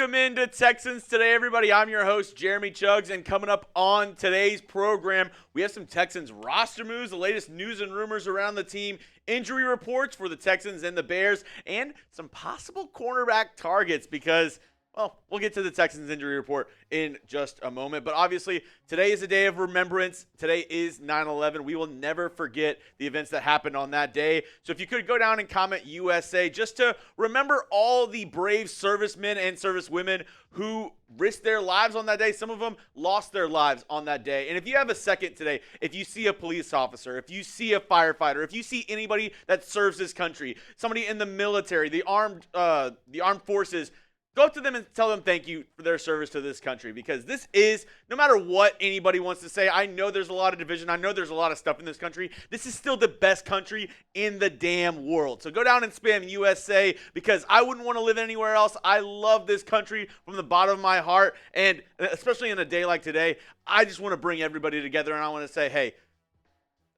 Welcome into Texans Today, everybody. I'm your host, Jeremy Chuggs, and coming up on today's program, we have some Texans roster moves, the latest news and rumors around the team, injury reports for the Texans and the Bears, and some possible cornerback targets because, well, we'll get to the Texans injury report in just a moment. But obviously, today is a day of remembrance. Today is 9/11. We will never forget the events that happened on that day. So if you could go down and comment USA just to remember all the brave servicemen and servicewomen who risked their lives on that day. Some of them lost their lives on that day. And if you have a second today, if you see a police officer, if you see a firefighter, if you see anybody that serves this country, somebody in the military, the armed forces, go up to them and tell them thank you for their service to this country, because this is, no matter what anybody wants to say, I know there's a lot of division, I know there's a lot of stuff in this country, this is still the best country in the damn world. So go down and spam USA, because I wouldn't want to live anywhere else. I love this country from the bottom of my heart, and especially in a day like today, I just want to bring everybody together, and I want to say, hey,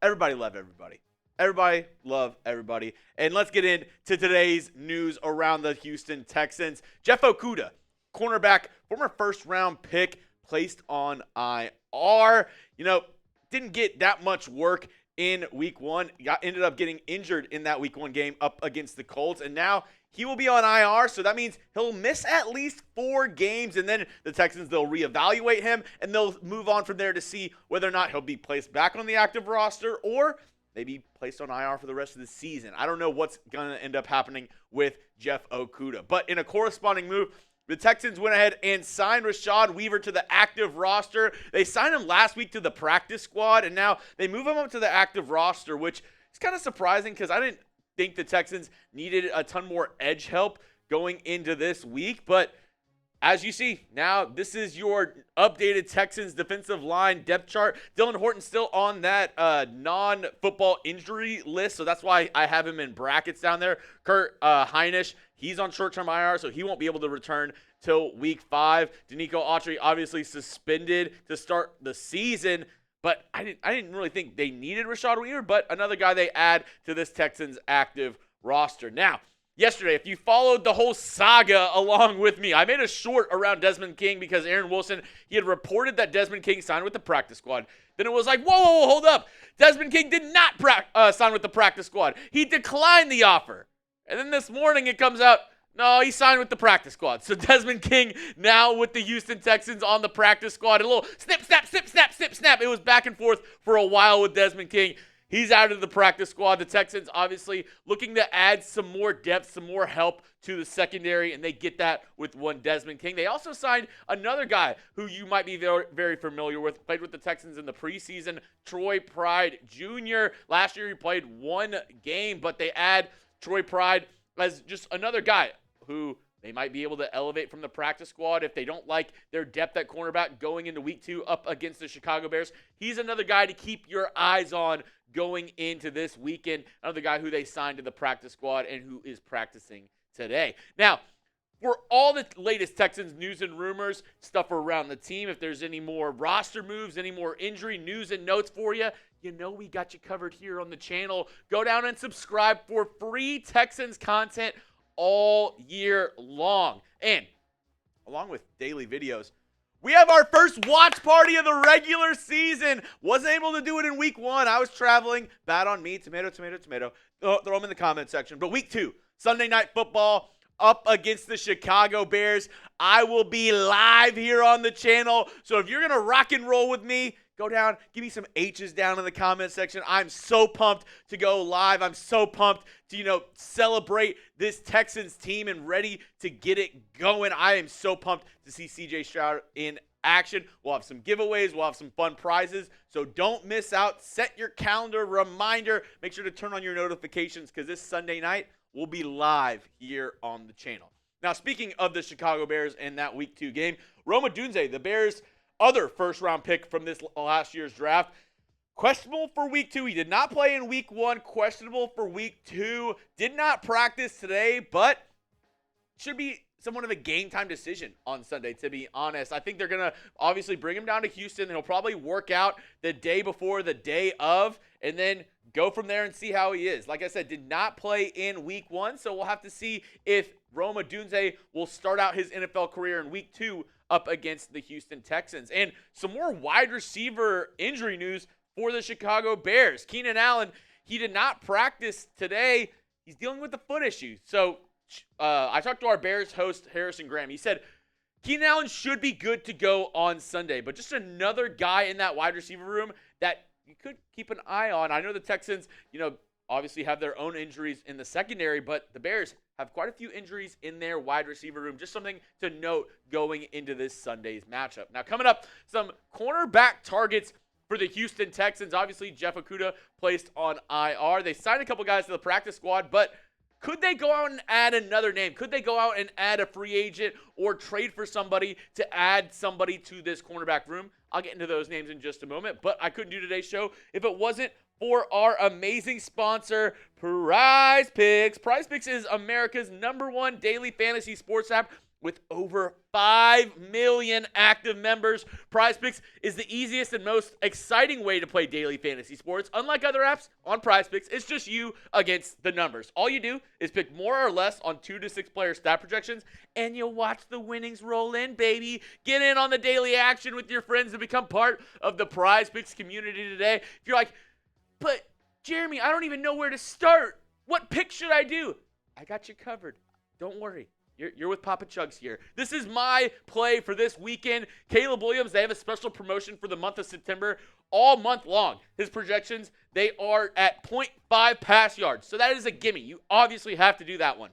everybody love everybody. Everybody love everybody. And let's get into today's news around the Houston Texans. Jeff Okudah, cornerback, former first-round pick, placed on IR. Didn't get that much work in week one. Ended up getting injured in that week one game up against the Colts. And now he will be on IR, so that means he'll miss at least 4 games. And then the Texans, they'll reevaluate him, and they'll move on from there to see whether or not he'll be placed back on the active roster or maybe placed on IR for the rest of the season. I don't know what's going to end up happening with Jeff Okudah. But in a corresponding move, the Texans went ahead and signed Rashad Weaver to the active roster. They signed him last week to the practice squad, and now they move him up to the active roster, which is kind of surprising because I didn't think the Texans needed a ton more edge help going into this week. But as you see, now this is your updated Texans defensive line depth chart. Dylan Horton's still on that non-football injury list, so that's why I have him in brackets down there. Kurt Heinisch, he's on short-term IR, so he won't be able to return till week 5. DeMeco Autry obviously suspended to start the season, but I didn't really think they needed Rashad Weaver, but another guy they add to this Texans active roster. Now, yesterday, if you followed the whole saga along with me, I made a short around Desmond King because Aaron Wilson, he had reported that Desmond King signed with the practice squad. Then it was like, whoa, hold up. Desmond King did not sign with the practice squad. He declined the offer. And then this morning it comes out, no, he signed with the practice squad. So Desmond King now with the Houston Texans on the practice squad. A little snip, snap, snip, snap, snip, snap. It was back and forth for a while with Desmond King. He's out of the practice squad. The Texans obviously looking to add some more depth, some more help to the secondary, and they get that with one Desmond King. They also signed another guy who you might be very, very familiar with, played with the Texans in the preseason, Troy Pride Jr. Last year he played 1 game, but they add Troy Pride as just another guy who they might be able to elevate from the practice squad if they don't like their depth at cornerback going into week 2 up against the Chicago Bears. He's another guy to keep your eyes on going into this weekend. Another guy who they signed to the practice squad and who is practicing today. Now, for all the latest Texans news and rumors, stuff around the team, if there's any more roster moves, any more injury news and notes for you, we got you covered here on the channel. Go down and subscribe for free Texans content all year long. And along with daily videos, we have our first watch party of the regular season. Wasn't able to do it in week 1. I was traveling. Bad on me. Tomato, tomato, tomato. Throw them in the comment section. But week 2, Sunday Night Football up against the Chicago Bears. I will be live here on the channel. So if you're going to rock and roll with me, go down, give me some H's down in the comment section. I'm so pumped to go live. I'm so pumped to, celebrate this Texans team and ready to get it going. I am so pumped to see CJ Stroud in action. We'll have some giveaways. We'll have some fun prizes. So don't miss out. Set your calendar reminder. Make sure to turn on your notifications because this Sunday night we'll be live here on the channel. Now, speaking of the Chicago Bears and that week 2 game, Rome Odunze, the Bears' other first-round pick from this last year's draft, questionable for week 2. He did not play in week 1. Questionable for week 2. Did not practice today, but should be somewhat of a game-time decision on Sunday, to be honest. I think they're going to obviously bring him down to Houston. He'll probably work out the day before, the day of, and then go from there and see how he is. Like I said, did not play in week 1, so we'll have to see if Rome Odunze will start out his NFL career in week 2 up against the Houston Texans. And some more wide receiver injury news for the Chicago Bears. Keenan Allen, he did not practice today. He's dealing with a foot issue. So I talked to our Bears host, Harrison Graham. He said Keenan Allen should be good to go on Sunday, but just another guy in that wide receiver room that you could keep an eye on. I know the Texans, obviously have their own injuries in the secondary, but the Bears have quite a few injuries in their wide receiver room. Just something to note going into this Sunday's matchup. Now, coming up, some cornerback targets for the Houston Texans. Obviously, Jeff Okudah placed on IR. They signed a couple guys to the practice squad, but could they go out and add another name? Could they go out and add a free agent or trade for somebody to add somebody to this cornerback room? I'll get into those names in just a moment, but I couldn't do today's show if it wasn't for our amazing sponsor, Prize Picks. Prize Picks is America's #1 daily fantasy sports app with over 5 million active members. Prize Picks is the easiest and most exciting way to play daily fantasy sports. Unlike other apps, on Prize Picks, it's just you against the numbers. All you do is pick more or less on 2 to 6 player stat projections, and you'll watch the winnings roll in, baby. Get in on the daily action with your friends and become part of the Prize Picks community today. If you're like, but Jeremy, I don't even know where to start. What pick should I do? I got you covered. Don't worry. You're with Papa Chuggs here. This is my play for this weekend. Caleb Williams, they have a special promotion for the month of September all month long. His projections, they are at 0.5 pass yards. So that is a gimme. You obviously have to do that one.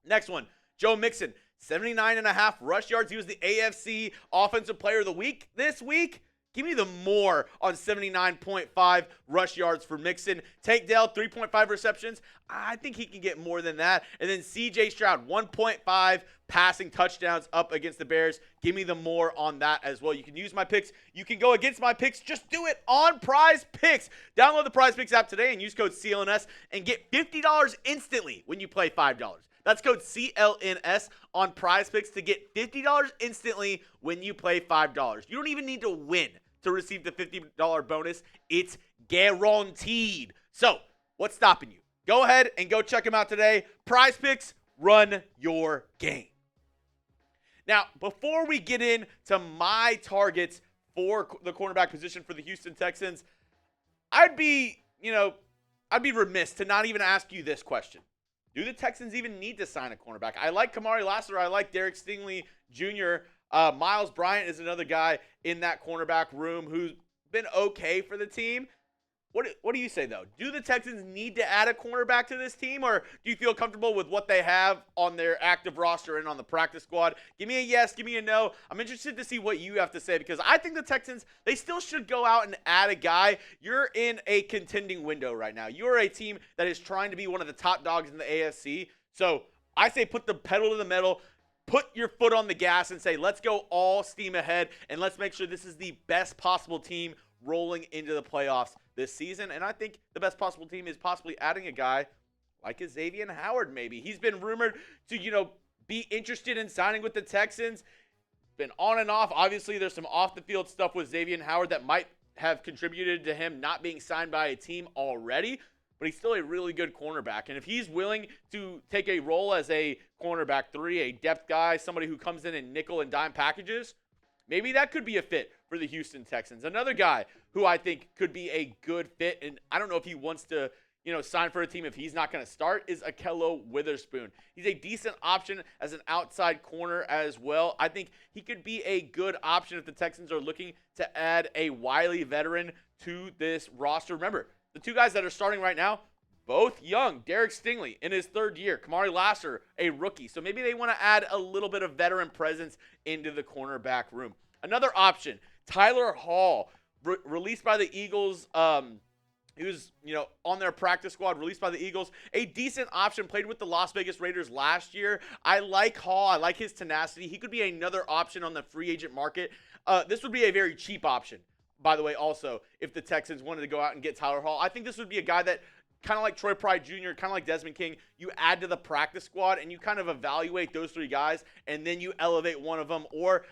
Next one, Joe Mixon, 79.5 rush yards. He was the AFC Offensive Player of the Week this week. Give me the more on 79.5 rush yards for Mixon. Tank Dell, 3.5 receptions. I think he can get more than that. And then C.J. Stroud, 1.5 passing touchdowns up against the Bears. Give me the more on that as well. You can use my picks. You can go against my picks. Just do it on Prize Picks. Download the Prize Picks app today and use code CLNS and get $50 instantly when you play $5. That's code CLNS on Prize Picks to get $50 instantly when you play $5. You don't even need to win to receive the $50 bonus. It's guaranteed. So, what's stopping you? Go ahead and go check them out today. Prize Picks, run your game. Now, before we get into my targets for the cornerback position for the Houston Texans, I'd be remiss to not even ask you this question. Do the Texans even need to sign a cornerback? I like Kamari Lassiter. I like Derek Stingley Jr. Miles Bryant is another guy in that cornerback room who's been okay for the team. What do you say, though? Do the Texans need to add a cornerback to this team, or do you feel comfortable with what they have on their active roster and on the practice squad? Give me a yes, give me a no. I'm interested to see what you have to say, because I think the Texans, they still should go out and add a guy. You're in a contending window right now. You're a team that is trying to be one of the top dogs in the AFC. So I say put the pedal to the metal, put your foot on the gas and say, let's go all steam ahead, and let's make sure this is the best possible team rolling into the playoffs this season. And I think the best possible team is possibly adding a guy like a Xavien Howard maybe. He's been rumored to, be interested in signing with the Texans. Been on and off. Obviously, there's some off-the-field stuff with Xavien Howard that might have contributed to him not being signed by a team already, but he's still a really good cornerback. And if he's willing to take a role as a cornerback 3, a depth guy, somebody who comes in nickel and dime packages, maybe that could be a fit for the Houston Texans. Another guy who I think could be a good fit, and I don't know if he wants to, sign for a team if he's not going to start, is Ahkello Witherspoon. He's a decent option as an outside corner as well. I think he could be a good option if the Texans are looking to add a wily veteran to this roster. Remember, the two guys that are starting right now, both young. Derek Stingley in his 3rd year. Kamari Lassiter, a rookie. So maybe they want to add a little bit of veteran presence into the cornerback room. Another option, Tyler Hall, released by the Eagles. He was, on their practice squad, released by the Eagles. A decent option, played with the Las Vegas Raiders last year. I like Hall. I like his tenacity. He could be another option on the free agent market. This would be a very cheap option, by the way, also, if the Texans wanted to go out and get Tyler Hall. I think this would be a guy that, kind of like Troy Pride Jr., kind of like Desmond King, you add to the practice squad and you kind of evaluate those 3 guys, and then you elevate one of them, or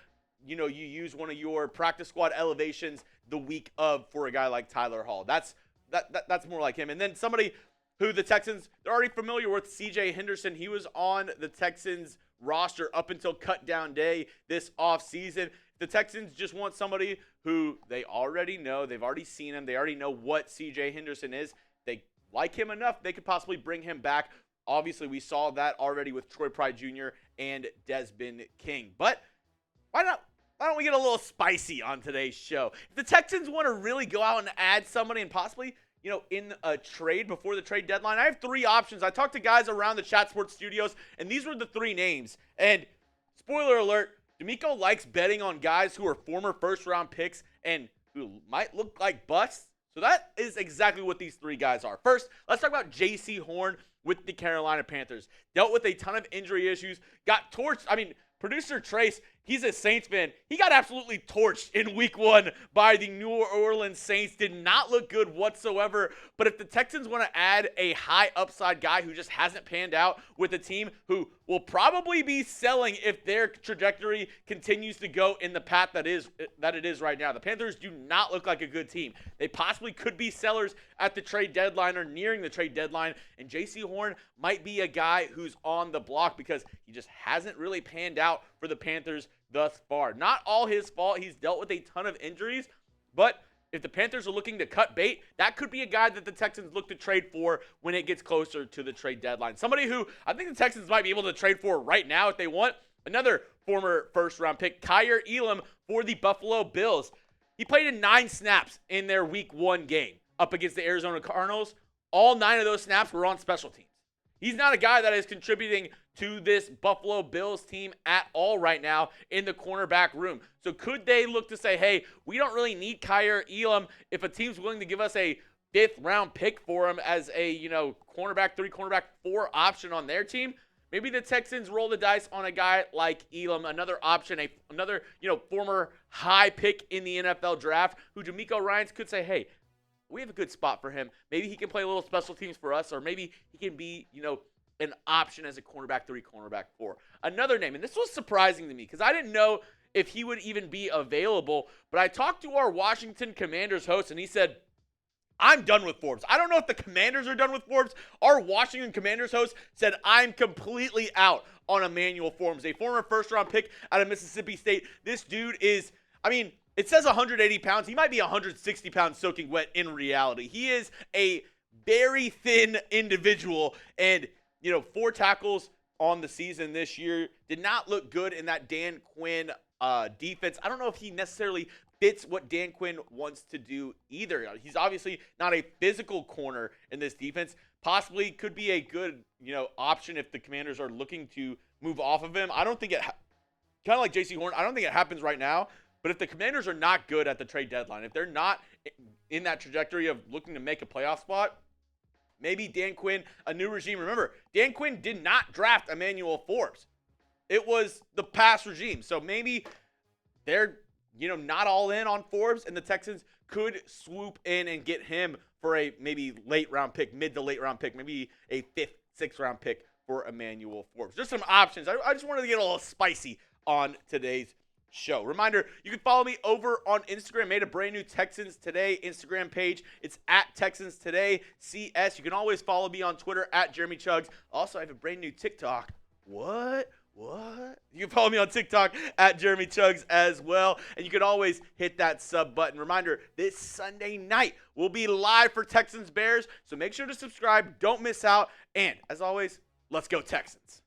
you use one of your practice squad elevations the week of for a guy like Tyler Hall. That's That's more like him. And then somebody who the Texans, they're already familiar with, C.J. Henderson. He was on the Texans roster up until cut down day this offseason. The Texans just want somebody who they already know. They've already seen him. They already know what C.J. Henderson is. They like him enough, they could possibly bring him back. Obviously, we saw that already with Troy Pride Jr. and Desmond King. But why don't we get a little spicy on today's show? If the Texans want to really go out and add somebody and possibly, in a trade before the trade deadline, I have 3 options. I talked to guys around the Chat Sports studios, and these were the 3 names. And spoiler alert, DeMeco likes betting on guys who are former first-round picks and who might look like busts. So that is exactly what these 3 guys are. First, let's talk about J.C. Horn with the Carolina Panthers. Dealt with a ton of injury issues. Got torched. Producer Trace, he's a Saints fan. He got absolutely torched in week 1 by the New Orleans Saints. Did not look good whatsoever. But if the Texans want to add a high upside guy who just hasn't panned out with a team who will probably be selling if their trajectory continues to go in the path that it is right now. The Panthers do not look like a good team. They possibly could be sellers at the trade deadline or nearing the trade deadline. And J.C. Horn might be a guy who's on the block because he just hasn't really panned out for the Panthers thus far. Not all his fault. He's dealt with a ton of injuries, but if the Panthers are looking to cut bait, that could be a guy that the Texans look to trade for when it gets closer to the trade deadline. Somebody who I think the Texans might be able to trade for right now if they want. Another former first-round pick, Kaiir Elam for the Buffalo Bills. He played in 9 snaps in their Week 1 game up against the Arizona Cardinals. All 9 of those snaps were on special teams. He's not a guy that is contributing to this Buffalo Bills team at all right now in the cornerback room. So could they look to say, hey, we don't really need Kaiir Elam if a team's willing to give us a 5th-round pick for him as a, cornerback 3, cornerback 4 option on their team? Maybe the Texans roll the dice on a guy like Elam, another option, another, former high pick in the NFL draft, who DeMeco Ryans could say, hey, we have a good spot for him. Maybe he can play a little special teams for us, or maybe he can be, an option as a cornerback 3, cornerback 4. Another name, and this was surprising to me because I didn't know if he would even be available, but I talked to our Washington Commanders host, and he said, I'm done with Forbes. I don't know if the Commanders are done with Forbes. Our Washington Commanders host said, I'm completely out on Emmanuel Forbes, a former first-round pick out of Mississippi State. This dude is, it says 180 pounds. He might be 160 pounds soaking wet in reality. He is a very thin individual, and 4 tackles on the season this year. Did not look good in that Dan Quinn defense. I don't know if he necessarily fits what Dan Quinn wants to do either. He's obviously not a physical corner in this defense. Possibly could be a good, option if the Commanders are looking to move off of him. I don't think kind of like J.C. Horn, I don't think it happens right now. But if the Commanders are not good at the trade deadline, if they're not in that trajectory of looking to make a playoff spot, maybe Dan Quinn, a new regime. Remember, Dan Quinn did not draft Emmanuel Forbes. It was the past regime. So maybe they're, not all in on Forbes, and the Texans could swoop in and get him for a maybe late round pick, mid to late round pick, maybe a 5th, 6th round pick for Emmanuel Forbes. Just some options. I just wanted to get a little spicy on today's show. Reminder, you can follow me over on Instagram. Made a brand new Texans Today Instagram page. It's at Texans Today CS. You can always follow me on Twitter at Jeremy Chuggs. Also, I have a brand new TikTok. What? You can follow me on TikTok at Jeremy Chuggs as well. And you can always hit that sub button. Reminder, this Sunday night we'll be live for Texans Bears. So make sure to subscribe. Don't miss out. And as always, let's go Texans.